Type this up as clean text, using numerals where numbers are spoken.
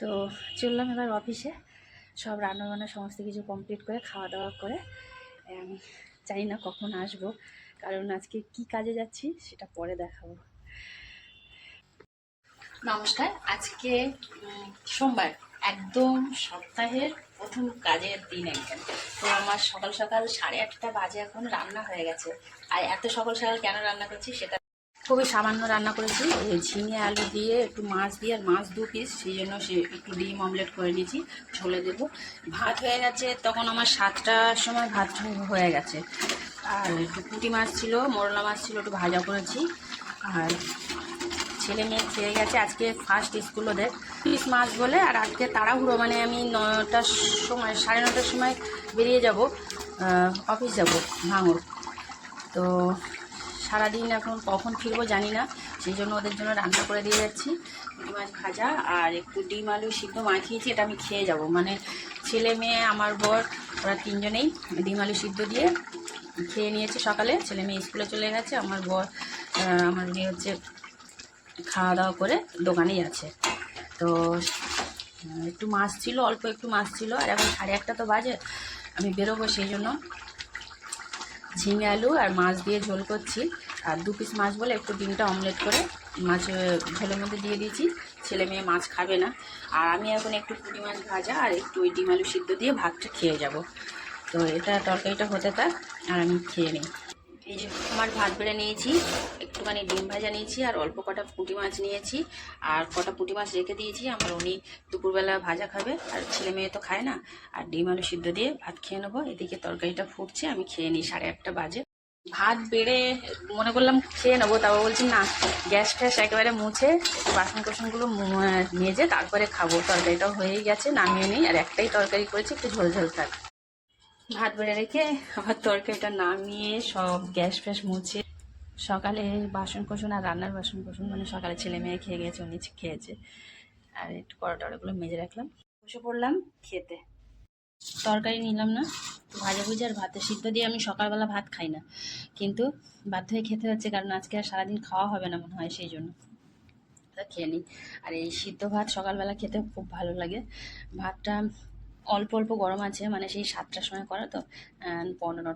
তো চললাম এবার অফিসে, সব রান্নাবান্না সমস্ত কিছু কমপ্লিট করে খাওয়া দাওয়া করে। আমি জানি না কখন আসবো, কারণ আজকে কি কাজে যাচ্ছি সেটা পরে দেখাবো। নমস্কার, আজকে সোমবার, একদম সপ্তাহের প্রথম কাজের দিন একদম। তো আমার সকাল সকাল 8:30 বাজে, এখন রান্না হয়ে গেছে। আর এত সকাল সকাল কেন রান্না করছি সেটা, খুবই সামান্য রান্না করেছি। এই ঝিঙে আলু দিয়ে একটু মাছ দিয়ে, আর মাছ 2 পিস, সেই জন্য সে একটু ডিম অমলেট করে নিয়েছি, ঝোলে দেবো। ভাত হয়ে গেছে, তখন আমার 7টার সময় ভাত হয়ে গেছে। আর একটু পুঁটি মাছ ছিল, মোরলা মাছ ছিল, একটু ভাজা করেছি। আর ছেলে মেয়ে খেয়ে গেছে, আজকে ফার্স্ট স্কুল ওদের, পিস মাছ বলে। আর আজকে তাড়াহুড়ো, মানে আমি 9টার সময়, 9:30টার সময় বেরিয়ে যাব, অফিস যাব ভাঙড়। তো সারাদিন এখন কখন ফিরবো জানি না, সেই জন্য ওদের জন্য রান্না করে দিয়ে যাচ্ছি। পুঁটি মাছ ভাজা আর একটু ডিম আলু সিদ্ধ মাখিয়েছি, এটা আমি খেয়ে যাব। মানে ছেলে মেয়ে আমার বর, ওরা 3জনেই ডিম আলু সিদ্ধ দিয়ে খেয়ে নিয়েছে সকালে। ছেলে মেয়ে স্কুলে চলে গেছে, আমার বর, আমার মেয়ে হচ্ছে খাওয়া দাওয়া করে দোকানেই আছে। তো একটু মাছ ছিল, অল্প একটু মাছ ছিল, আর এখন 1:30 তো বাজে, আমি বেরোবো, সেই জন্য ঝিঙে আলু আর মাছ দিয়ে ঝোল করছি। আর 2 পিস মাছ বলে একটু ডিমটা অমলেট করে মাছ ঝোলের মধ্যে দিয়ে দিয়েছি। ছেলে মেয়ে মাছ খাবে না। আর আমি এখন একটু পুঁটি মাছ ভাজা আর একটু ওই ডিম আলু সিদ্ধ দিয়ে ভাতটা খেয়ে যাব। তো এটা তরকারিটা হতে থাক আর আমি খেয়ে নিই। এই যে আমার ভাত বেড়ে নিয়েছি, একটুখানি ডিম ভাজা নিয়েছি, আর অল্প কটা পুঁটি মাছ নিয়েছি, আর কটা পুঁটি মাছ রেখে দিয়েছি। আমার উনি দুপুরবেলা ভাজা খাবে, আর ছেলে মেয়ে তো খায় না। আর ডিম আলু সিদ্ধ দিয়ে ভাত খেয়ে নেবো। এদিকে তরকারিটা ফুটছে, আমি খেয়ে নিই, 8:30 বাজে। ভাত বেড়ে মনে করলাম খেয়ে নেবো, তারপর বলছি না, গ্যাস ফ্যাস একেবারে মুছে একটু বাসন কোসনগুলো মেজে তারপরে খাবো। তরকারিটাও হয়েই গেছে, নামিয়ে নিই। আর একটাই তরকারি করেছি, একটু ঝোল ঝোল থাক। ভাত বেড়ে রেখে আবার তরকারিটা নামিয়ে সব গ্যাস ফ্যাস মুছে, সকালে বাসন কোসন আর রান্নার বাসন কোসন, মানে সকালে ছেলে মেয়ে খেয়ে গেছে, উনি খেয়েছে, আর একটু কড়া টড়াগুলো মেজে রাখলাম। বসে পড়লাম খেতে। তরকারি নিলাম না, ভাজা ভুজি আর ভাতে সিদ্ধ দিয়ে আমি সকালবেলা ভাত খাই না, কিন্তু বাধ্য হয়ে খেতে হচ্ছে, কারণ আজকে আর সারাদিন খাওয়া হবে না মনে হয়, সেই জন্য খেয়ে নিই। আর এই সিদ্ধ ভাত সকালবেলা খেতে খুব ভালো লাগে। ভাতটা অল্প অল্প গরম আছে, মানে সেই 7টার সময় করা তো, 15টা